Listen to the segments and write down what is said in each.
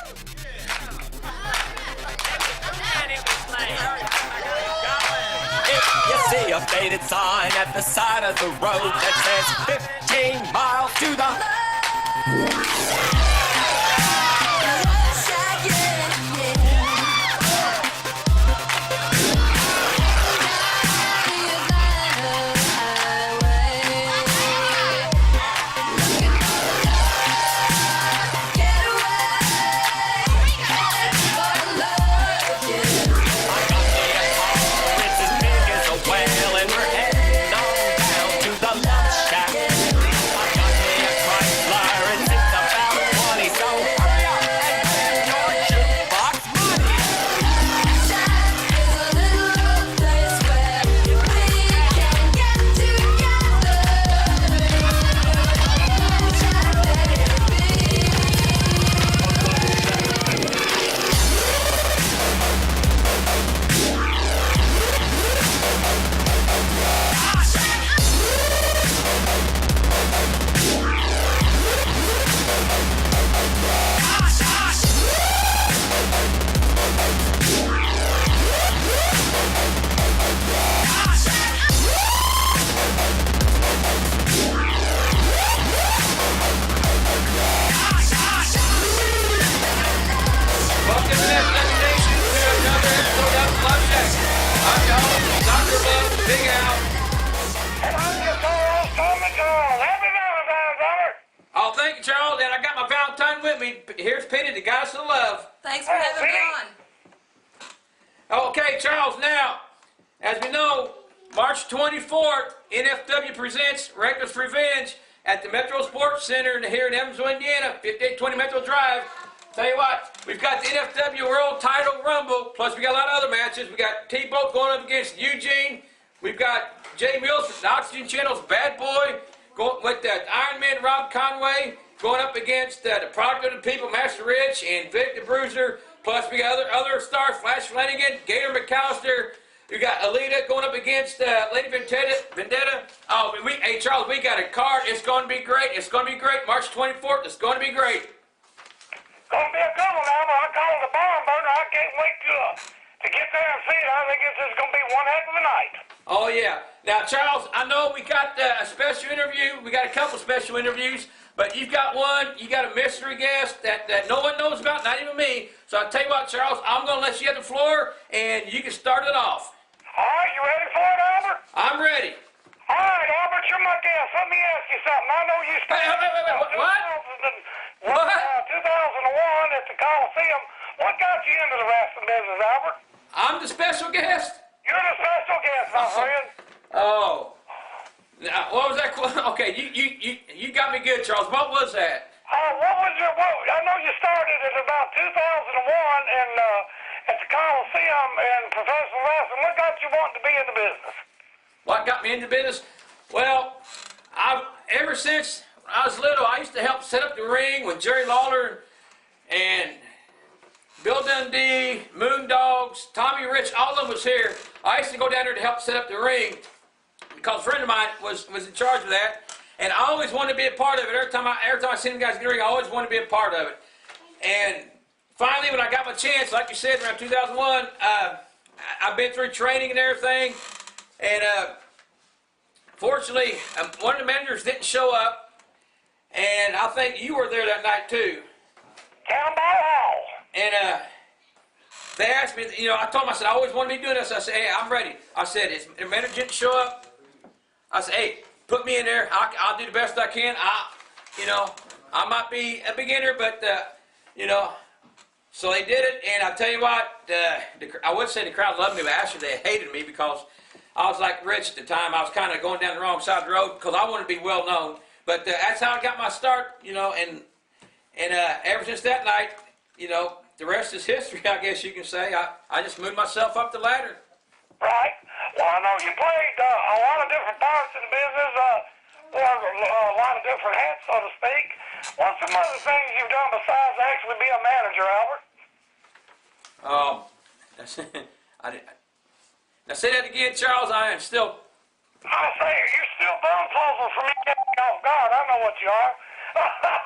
If you see a faded sign at the side of the road that says 15 miles to the... Oh, thank you, Charles. And I got my Valentine with me. Here's Penny, the goddess of love. Thanks for having me on. Okay, Charles, now, as we know, March 24th, NFW presents Reckless Revenge at the Metro Sports Center here in Evansville, Indiana, 5820 Metro Drive. Tell you what, we've got the NFW World Title Rumble, plus we got a lot of other matches. We got T-Boat going up against Eugene. We've got Jay Mills from the Oxygen Channel's Bad Boy, going with Iron Man Rob Conway, going up against the Product of the People, Master Rich, and Vic the Bruiser. Plus we got other stars, Flash Flanagan, Gator McAllister. We got Alita going up against Lady Vendetta. Oh, hey Charles, we got a card. It's going to be great. It's going to be great. March 24th. It's going to be great. Gonna be a good one, Albert. I call it a barn burner. I can't wait to get there and see it. I think this is gonna be one heck of a night. Oh yeah. Now Charles, I know we got a special interview. We got a couple special interviews, but you've got one. You got a mystery guest that no one knows about, not even me. So I'll tell you what, Charles, I'm gonna let you have the floor, and you can start it off. All right, you ready for it, Albert? I'm ready. All right, Albert, you're my guest. Let me ask you something. I know you started Wait, what? 2001 at the Coliseum. What got you into the wrestling business, Albert? I'm the special guest. You're the special guest, my friend. Oh. Now, what was that? Okay, you got me good, Charles. What was that? What was your? I know you started at about 2001 and at the Coliseum and professional wrestling. What got you wanting to be in the business? What got me into business? Well, ever since I was little, I used to help set up the ring with Jerry Lawler and Bill Dundee, Moondogs, Tommy Rich, all of them was here. I used to go down there to help set up the ring because a friend of mine was in charge of that, and I always wanted to be a part of it. Every time I seen the guys in the ring, I always wanted to be a part of it. And finally, when I got my chance, like you said, around 2001, I've been through training and everything, and fortunately, one of the managers didn't show up, and I think you were there that night too. Town Hall. And they asked me, I told them, I said, I always want to be doing this. I said, hey, I'm ready. I said, if the manager didn't show up, I said, hey, put me in there. I'll do the best I can. I might be a beginner, but, so they did it. And I tell you what, I would say the crowd loved me, but actually they hated me because I was like Rich at the time. I was kind of going down the wrong side of the road because I wanted to be well known. But that's how I got my start, and ever since that night, the rest is history, I guess you can say. I just moved myself up the ladder. Right. Well, I know you played a lot of different parts in the business, wore a lot of different hats, so to speak. What's some other things you've done besides actually be a manager, Albert? Now say that again, Charles. I am still... I say, you're still bone puzzle for me getting off guard. I know what you are.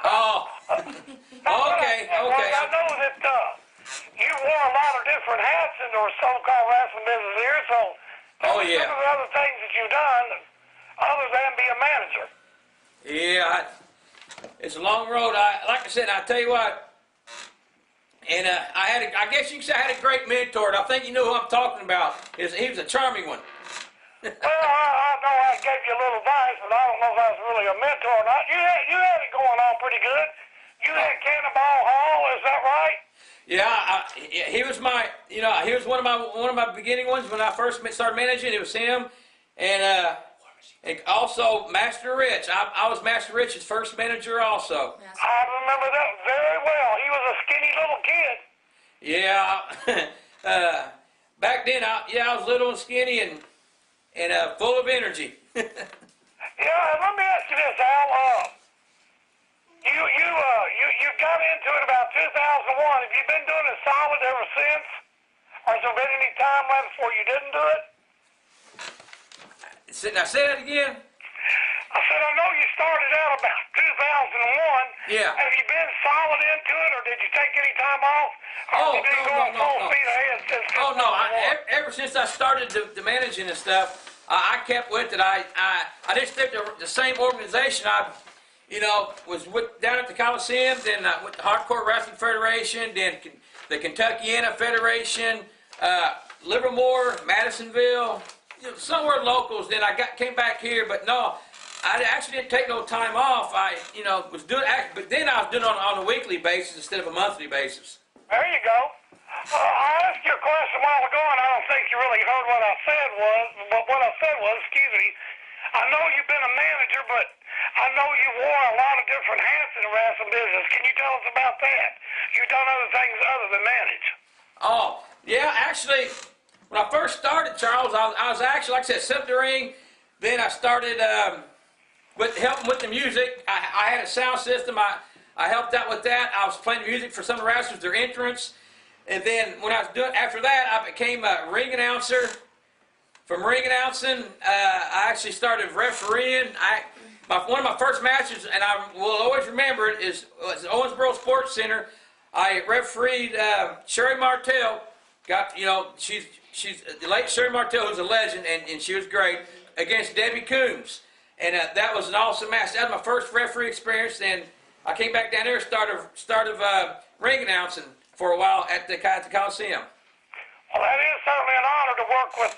Oh. Okay. Well, I know that different hats in the so-called wrestling business here, so Oh, yeah. some of the other things that you've done other than be a manager. Yeah, it's a long road. Like I said, I tell you what, and I guess you can say I had a great mentor. And I think you know who I'm talking about. He was a charming one. Well, I know I gave you a little advice, but I don't know if I was really a mentor or not. You had it going on pretty good. You had Cannonball Hall, is that right? Yeah, he was my, he was one of my beginning ones when I first started managing. It was him, and also Master Rich. I was Master Rich's first manager also. I remember that very well. He was a skinny little kid. Yeah, back then, I was little and skinny and full of energy. Yeah, let me ask you this, Al. You got into it about 2001. Have you been doing it solid ever since? Or has there been any time left before you didn't do it? Now say that again. I said, I know you started out about 2001. Yeah. Have you been solid into it, or did you take any time off? Or have you been going full speed ahead since 2001? Oh, no. Ever since I started the managing and stuff, I kept with it. I just stick to the same organization. I was down at the Coliseum, then with the Hardcore Wrestling Federation, then the Kentuckiana Federation, Livermore, Madisonville, somewhere locals. Then I came back here, but no, I actually didn't take no time off. I was doing, but then I was doing it on a weekly basis instead of a monthly basis. There you go. I asked you a question a while ago, and I don't think you really heard what I said was, excuse me, I know you've been a manager, but I know you wore a lot of different hats in the wrestling business. Can you tell us about that? You've done other things other than manage. Oh, yeah, actually, when I first started, Charles, I was actually, like I said, set up the ring. Then I started helping with the music. I had a sound system. I helped out with that. I was playing music for some of the wrestlers, their entrance. And then when I was doing, after that, I became a ring announcer. From ring announcing, I actually started refereeing. One of my first matches, and I will always remember it, was at Owensboro Sports Center. I refereed Sherry Martell. She's the late Sherry Martell, who's a legend, and she was great, against Debbie Coombs. And that was an awesome match. That was my first referee experience. Then I came back down there and started ring announcing for a while at the Coliseum. Well, that is certainly an honor to work with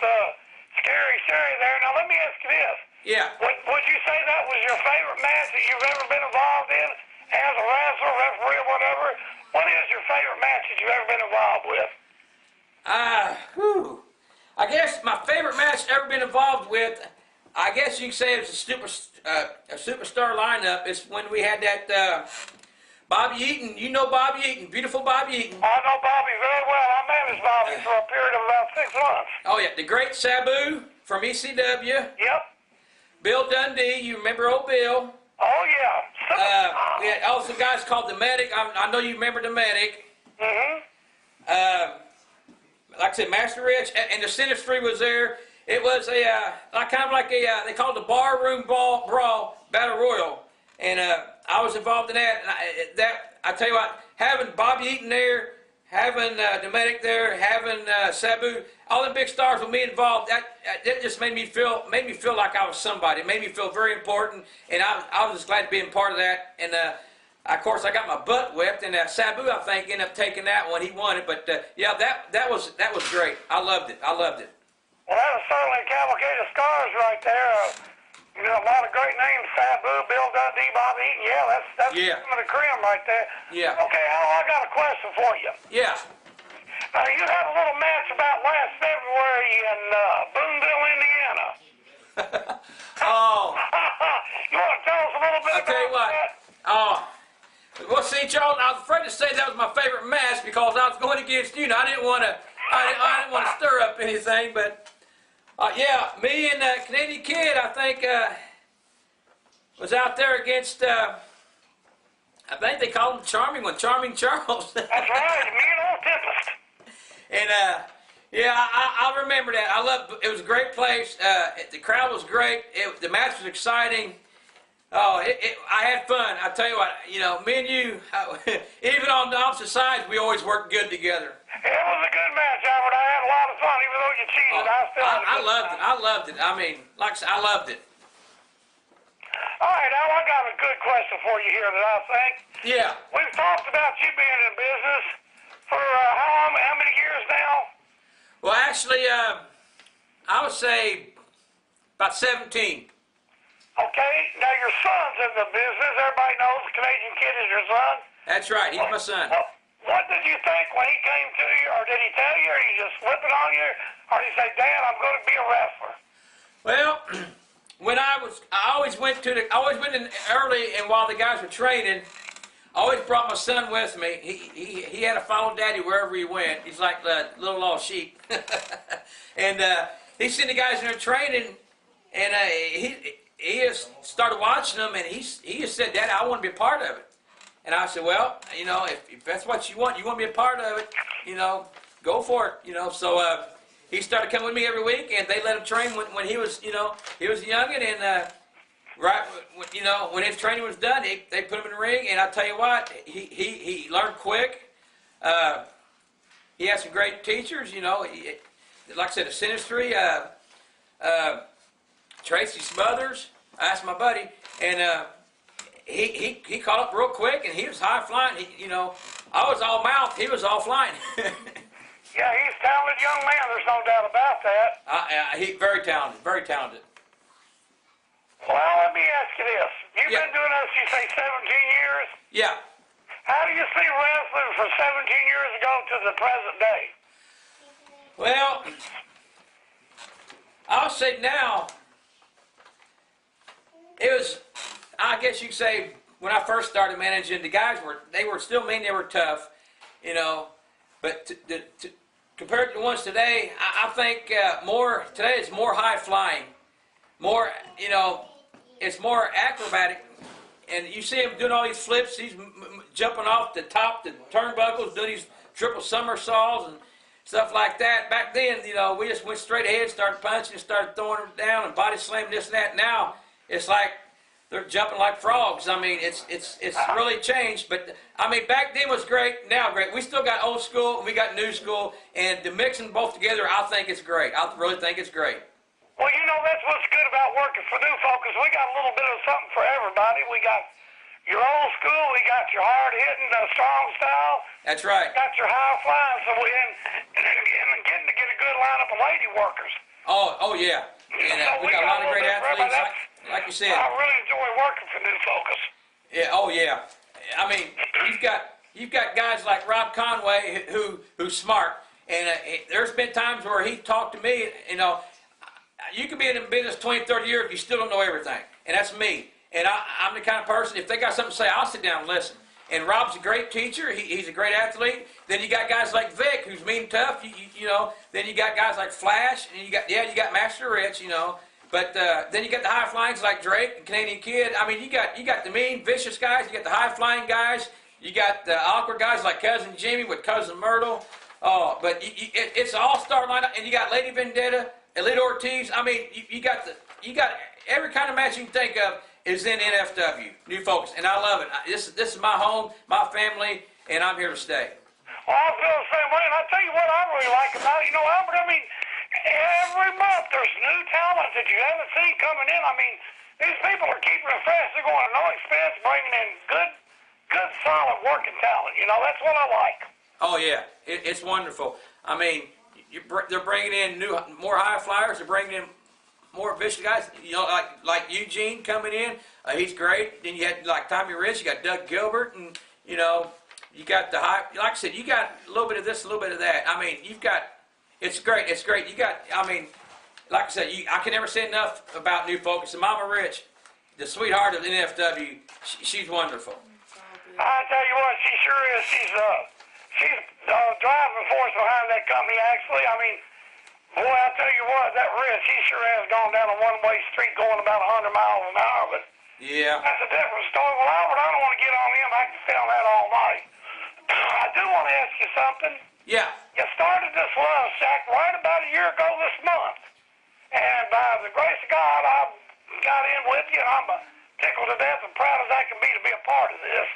Scary Sherry there. Now, let me ask you this. Yeah. Would you say that was your favorite match that you've ever been involved in as a wrestler, referee, or whatever? What is your favorite match that you've ever been involved with? I guess my favorite match I've ever been involved with, I guess you can say it was a superstar lineup. It's when we had that Bobby Eaton. You know Bobby Eaton, beautiful Bobby Eaton. I know Bobby very well. I managed Bobby for a period of about 6 months. Oh yeah, the great Sabu from ECW. Yep. Bill Dundee, you remember old Bill? Oh yeah. We had also guys called the Medic. I know you remember the Medic. Mm-hmm. Like I said, Master Rich, and the Sinistry was there. It was kind of like they called it the Barroom Brawl Battle Royal, and I was involved in that. And I tell you what, having Bobby Eaton there, having the Medic there, having Sabu, all the big stars with me involved, that just made me feel like I was somebody. It made me feel very important, and I was just glad to be a part of that. And of course, I got my butt whipped, and Sabu, I think, ended up taking that one. He won it, but yeah, that was great. I loved it. Well, that was certainly a cavalcade of stars right there. A lot of great names: Sabu, Bill Dundee, Bobby Eaton. Yeah, that's some of the cream right there. Yeah. Okay, Al, I got a question for you. Yeah. You had a little match about last February in Boonville, Indiana. Oh. You want to tell us a little bit I'll tell you about what. that? Well, see, Charles, I was afraid to say that was my favorite match because I was going against you. Now, I didn't want to stir up anything, but yeah, me and Canadian Kid, I think, was out there against. I think they called him Charming Charles. That's right, me and old Tempest. And yeah, I remember that. It was a great place. The crowd was great. The match was exciting. Oh, I had fun. I tell you what, me and you, even on the opposite sides, we always worked good together. It was a good match. I you cheated. I still had a I good loved time. it. I loved it. I mean, like I said, I loved it. All right, Al, I got a good question for you here that I think. Yeah. We've talked about you being in business for how many years now? Well, actually, I would say about 17. Okay, now your son's in the business. Everybody knows the Canadian Kid is your son. That's right. He's my son. What did you think when he came to you, or did he tell you, or did he just flip it on you, or did he say, Dad, I'm going to be a wrestler? Well, when I always went in early, and while the guys were training, I always brought my son with me. He had to follow Daddy wherever he went. He's like the little lost sheep. And he seen the guys in there training, and he just started watching them, and he just said, Daddy, I want to be a part of it. And I said, well, you know, if that's what you want to be a part of it, you know, go for it, you know. So he started coming with me every week, and they let him train when he was, you know, he was youngin', and right, you know, when his training was done, they put him in the ring, and I tell you what, he learned quick. He had some great teachers, you know. Like I said, the Sinistry, Tracy Smothers, that's my buddy, and he caught up real quick, and he was high flying. You know, I was all mouth, he was all flying. Yeah, he's a talented young man. There's no doubt about that. He very talented, very talented. Well, let me ask you this. You've been doing this, you say, 17 years? Yeah. How do you see wrestling from 17 years ago to the present day? Well, I'll say now, it was, I guess you could say, when I first started managing, the guys were still mean, they were tough, you know, but compared to the ones today, I think today it's more high flying, more, you know, it's more acrobatic, and you see him doing all these flips, he's jumping off the top, the turnbuckles, doing these triple somersaults and stuff like that. Back then, you know, we just went straight ahead, started punching, started throwing them down and body slamming this and that. Now, it's like they're jumping like frogs. I mean, it's really changed. But, I mean, back then was great, now great. We still got old school and we got new school, and to mix them both together, I think it's great. I really think it's great. Well, you know, that's what's good about working for New Focus. We got a little bit of something for everybody. We got your old school, we got your hard-hitting, strong style. That's right. Got your high-flying, so and getting to get a good lineup of lady workers. Oh yeah. And we got a lot of great athletes, like you said. I really enjoy working for New Focus. Yeah. Oh yeah. I mean, you've got guys like Rob Conway who's smart, and there's been times where he talked to me. You know, you can be in the business 20, 30 years, you still don't know everything, and that's me. And I'm the kind of person, if they got something to say, I'll sit down and listen. And Rob's a great teacher. He's a great athlete. Then you got guys like Vic, who's mean and tough. You know. Then you got guys like Flash, and you got Master Rich. You know. But then you got the high flyings like Drake and Canadian Kid. I mean, you got the mean, vicious guys. You got the high flying guys. You got the awkward guys like Cousin Jimmy with Cousin Myrtle. Oh, but it's an all-star lineup. And you got Lady Vendetta, Elite Ortiz. I mean, you got every kind of match you can think of is in NFW, New Focus, and I love it. This is my home, my family, and I'm here to stay. Well, I feel the same way, and I'll tell you what I really like about it. You know, Albert, I mean, every month there's new talent that you haven't seen coming in. I mean, these people are keeping it fresh. They're going at no expense, bringing in good, solid working talent. You know, that's what I like. Oh, yeah. It's wonderful. I mean, they're bringing in more high flyers. They're bringing in more vicious guys, you know, like Eugene coming in. He's great. Then you had like Tommy Rich. You got Doug Gilbert, and you know, you got the high. Like I said, you got a little bit of this, a little bit of that. I mean, you've got. It's great. It's great. You got. I mean, like I said, I can never say enough about New Focus. And Mama Rich, the sweetheart of the NFW, she's wonderful. I tell you what, she sure is. She's driving force behind that company. Actually, I mean. Boy, I tell you what, that Rich, he sure has gone down a one-way street going about 100 miles an hour, but yeah, that's a different story. Well, Albert, I don't want to get on him. I can stay on that all night. I do want to ask you something. Yeah. You started this Luv Shack right about a year ago this month, and by the grace of God, I got in with you, and I'm tickled to death and proud as I can be to be a part of this.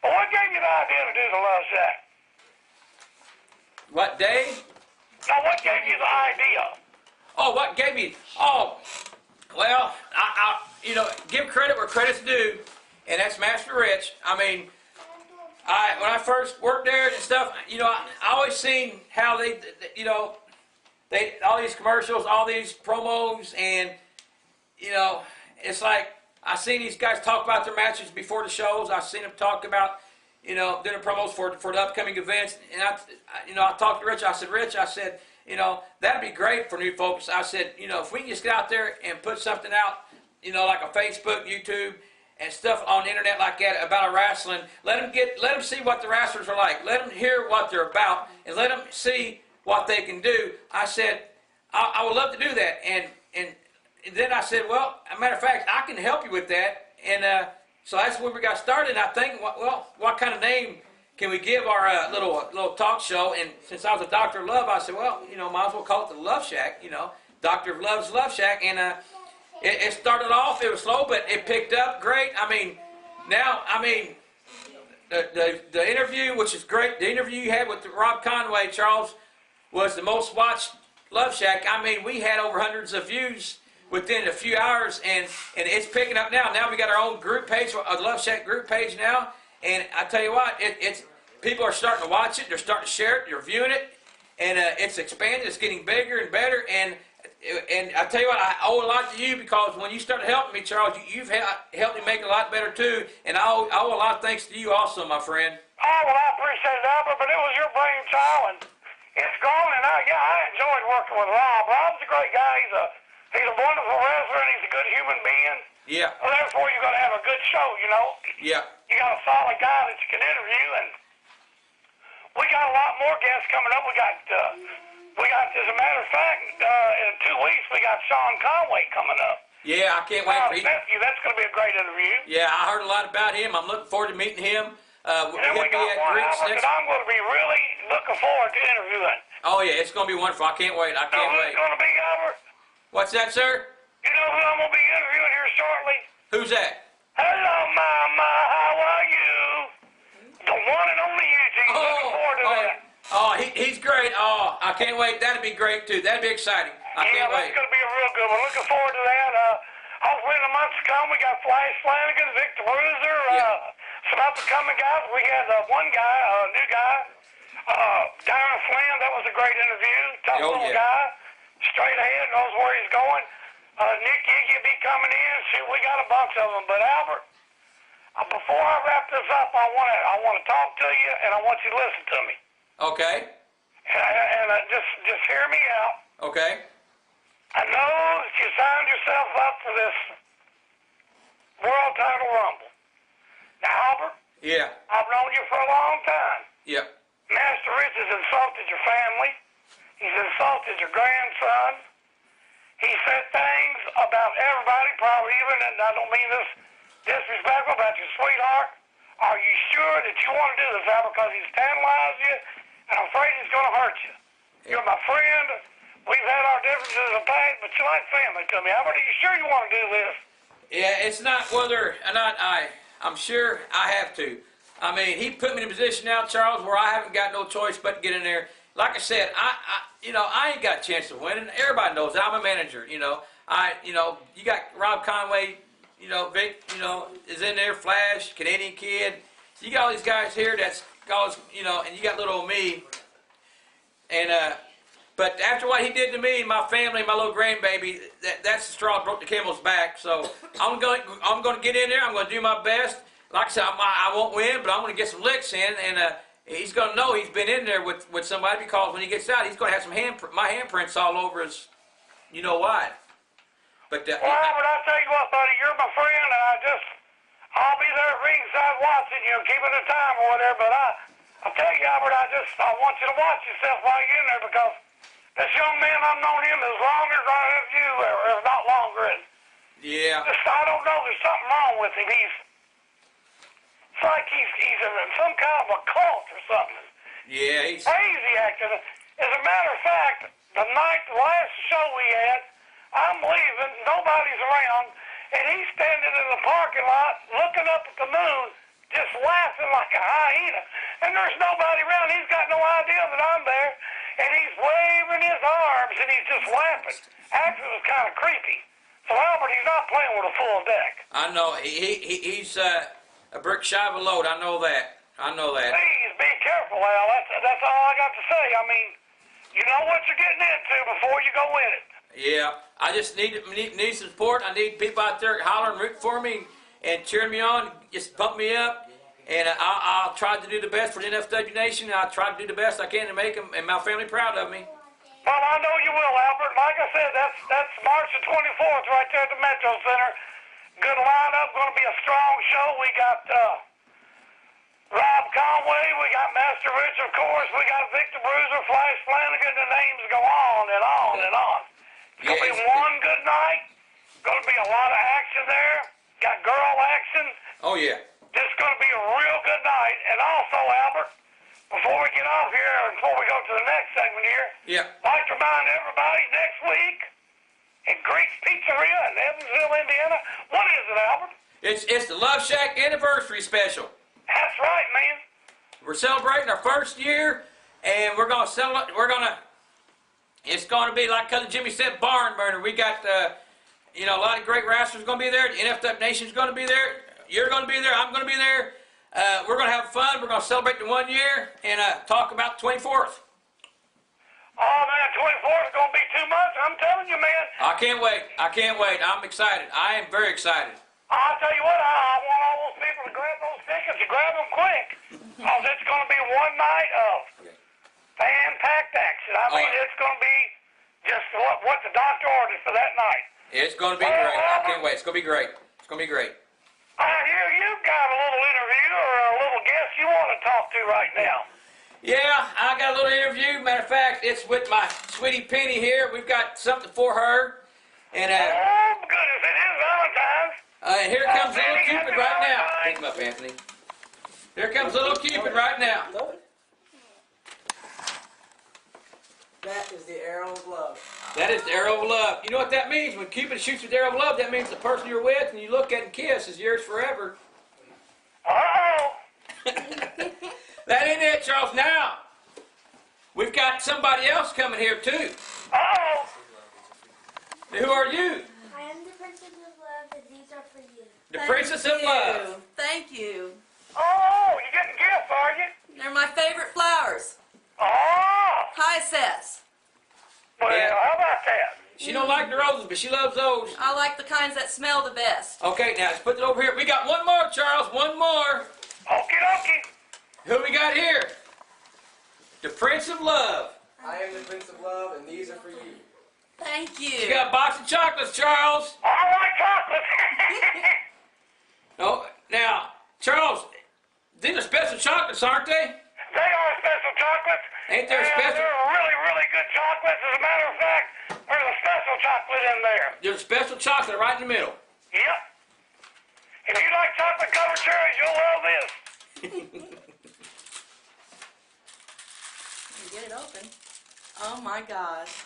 But what gave you the idea to do the Luv Shack? What day? Now, what gave you the idea? Oh, what gave me? Oh, well, I give credit where credit's due, and that's Master Rich. I mean, when I first worked there and stuff, I always seen how they all these commercials, all these promos, and it's like I seen these guys talk about their matches before the shows. I seen them talk about doing promos for the upcoming events, and I talked to Rich. I said, Rich, that'd be great for new folks. I said, if we can just get out there and put something out, like a Facebook, YouTube, and stuff on the internet like that about a wrestling, let them see what the wrestlers are like. Let them hear what they're about, and let them see what they can do. I said, I would love to do that, and then I said, well, as a matter of fact, I can help you with that, and so that's where we got started. And I think, what kind of name can we give our little talk show? And since I was a Doctor of Love, I said, well, might as well call it the Luv Shack. Doctor of Love's Luv Shack, and it started off. It was slow, but it picked up great. The interview, which is great, the interview you had with Rob Conway, Charles, was the most watched Luv Shack. We had over hundreds of views within a few hours, and it's picking up now. Now we got our own group page, a Luv Shack group page now, and I tell you what, it's people are starting to watch it. They're starting to share it. They're viewing it, and it's expanding. It's getting bigger and better, and I tell you what, I owe a lot to you, because when you started helping me, Charles, you've helped me make it a lot better too, and I owe a lot of thanks to you also, my friend. Oh, well, I appreciate it, Albert, but it was your brainchild, and it's gone, and I enjoyed working with Rob. Rob's a great guy. He's a wonderful wrestler, and he's a good human being. Yeah. Well, therefore, you're going to have a good show, Yeah. You got a solid guy that you can interview, and we got a lot more guests coming up. We got, as a matter of fact, in 2 weeks, we got Sean Conway coming up. Yeah, I can't wait for him. That's going to be a great interview. Yeah, I heard a lot about him. I'm looking forward to meeting him. And we got one, Albert, that I'm going to be really looking forward to interviewing. Oh, yeah, it's going to be wonderful. I can't wait. I can't wait. Who's going to be, Albert? What's that, sir? You know who I'm going to be interviewing here shortly? Who's that? Hello, Mama. How are you? The one and only Eugene. Looking forward to that. Oh, he's great. Oh, I can't wait. That'd be great, too. That'd be exciting. I can't wait. That's going to be a real good one. Looking forward to that. Hopefully in the months to come, we got Flash Flanagan, Victor Bruiser, some up-and-coming guys. We had one guy, a new guy, Darren Flynn. That was a great interview. Tough little guy. Straight ahead, knows where he's going. Nick Iggy will be coming in. Shoot, we got a bunch of them. But Albert, before I wrap this up, I want to talk to you, and I want you to listen to me. Okay. And just hear me out. Okay. I know that you signed yourself up for this World Title Rumble. Now, Albert. Yeah. I've known you for a long time. Yep. Master Rich has insulted your family. He's insulted your grandson. He said things about everybody, probably even, and I don't mean this disrespectful, about your sweetheart. Are you sure that you want to do this, Albert? Because he's tantalized you, and I'm afraid he's going to hurt you. You're my friend. We've had our differences in the past, but you're like family to me. Albert, are you sure you want to do this? Yeah, it's not whether or not I'm sure I have to. He put me in a position now, Charles, where I haven't got no choice but to get in there. Like I said, I ain't got a chance of winning. Everybody knows that. I'm a manager. You got Rob Conway. Vic. Is in there. Flash, Canadian Kid. You got all these guys here. That's always, and you got little old me. And but after what he did to me, my family, my little grandbaby, that's the straw that broke the camel's back. So I'm going to get in there. I'm going to do my best. Like I said, I won't win, but I'm going to get some licks in, and he's going to know he's been in there with somebody, because when he gets out, he's going to have my handprints all over his, what. But well, Albert, I tell you what, buddy, you're my friend, and I'll be there at ringside watching you, keeping the time or whatever. But I tell you, Albert, I want you to watch yourself while you're in there, because this young man, I've known him as long as I have you, or if not longer. And yeah. I don't know. There's something wrong with him. It's like he's in some kind of a cult or something. Yeah, he's crazy acting. As a matter of fact, the last show we had, I'm leaving, nobody's around, and he's standing in the parking lot looking up at the moon, just laughing like a hyena. And there's nobody around. He's got no idea that I'm there, and he's waving his arms and he's just laughing. Actually, it was kind of creepy. So, Albert, he's not playing with a full deck. I know. He's a brick shy of a load. I know that. I know that. Please be careful, Al. That's all I got to say. I mean, you know what you're getting into before you go in it. Yeah, I just need some support. I need people out there hollering, rooting for me, and cheering me on. Just pump me up, and I'll try to do the best for the NFW Nation. I'll try to do the best I can to make them and my family proud of me. Well, I know you will, Albert. Like I said, that's March the 24th right there at the Metro Center. Good lineup. Going to be a strong show. We got Rob Conway. We got Master Rich, of course. We got Victor Bruiser, Flash Flanagan. The names go on and on and on. It's going to be one good night. Going to be a lot of action there. Got girl action. Oh, yeah. This is going to be a real good night. And also, Albert, before we get off here, and before we go to the next segment here, Yeah. I'd like to remind everybody next week at Greek's Pizzeria in Evansville, Indiana. What is it, Albert? It's the Luv Shack anniversary special. That's right, man. We're celebrating our first year, and we're gonna celebrate. It's gonna be like Cousin Jimmy said, barn burner. We got a lot of great wrestlers gonna be there. The NFW Nation's gonna be there. You're gonna be there. I'm gonna be there. We're gonna have fun. We're gonna celebrate the 1 year and talk about the 24th. Oh, man, 24th is going to be too much. I'm telling you, man. I can't wait. I can't wait. I'm excited. I am very excited. I'll tell you what, I want all those people to grab those tickets and grab them quick. Because it's going to be one night of fan-packed action. I mean, it's going to be just what the doctor ordered for that night. It's going to be great. I can't wait. It's going to be great. It's going to be great. I hear you've got a little interview or a little guest you want to talk to right now. Yeah, I got a little interview. Matter of fact, it's with my sweetie Penny here. We've got something for her. And Oh, goodness, it is Valentine's. here comes little Penny, Cupid happy right now. Valentine's. Pick him up, Anthony. Here comes little Cupid right now. That is the arrow of love. That is the arrow of love. You know what that means? When Cupid shoots with the arrow of love, that means the person you're with and you look at and kiss is yours forever. Uh-oh. That ain't it, Charles. Now, we've got somebody else coming here, too. Uh-oh. Who are you? I am the Princess of Love, and these are for you. The Princess of Love. Thank you. Oh, you getting gifts, are you? They're my favorite flowers. Oh. Hyacinths. Well, Yeah. how about that? She don't like the roses, but she loves those. I like the kinds that smell the best. Okay, now let's put it over here. We got one more, Charles. One more. Okie dokie. Who we got here? The Prince of Love. I am the Prince of Love, and these are for you. Thank You you. got a box of chocolates, Charles. I like chocolate. Oh, now, Charles, these are special chocolates, aren't they? They are special chocolates. Ain't there a And special? they're really, really good chocolates. As a matter of fact, there's a special chocolate in there. There's a special chocolate right in the middle. Yep. If you like chocolate-covered cherries, you'll love this. Get it open. Oh my gosh.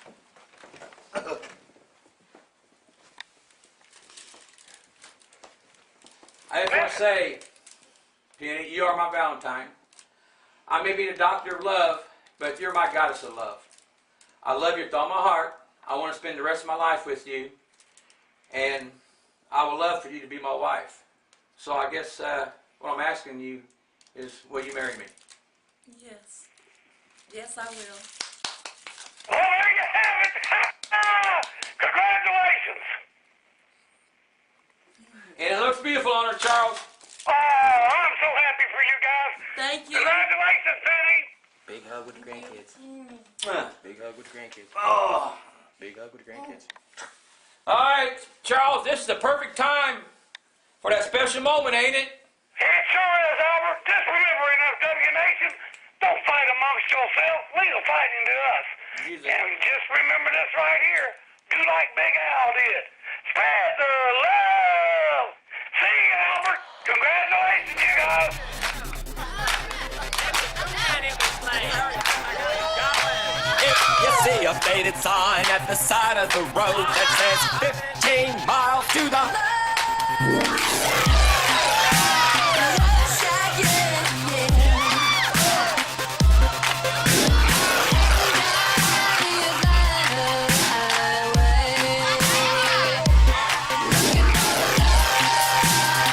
I just want to say, Penny, you are my Valentine. I may be the doctor of love, but you're my goddess of love. I love you with all my heart. I want to spend the rest of my life with you. And I would love for you to be my wife. So I guess what I'm asking you is, will you marry me? Yes. Yes, I will. Well, there you have it. Congratulations. And it looks beautiful on her, Charles. Oh, I'm so happy for you guys. Thank you. Congratulations, Penny. Big hug with the grandkids. Big hug with the grandkids. Oh. Big hug with the grandkids. All right, Charles, this is the perfect time for that special moment, ain't it? It sure is, Albert. Just remember, NFW Nation, don't fight amongst yourself. Leave the fighting to us. Jesus. And just remember this right here. Do like Big Al did. Spread the love. See you, Albert. Congratulations, you guys. If you see a faded sign at the side of the road that says 15 miles to the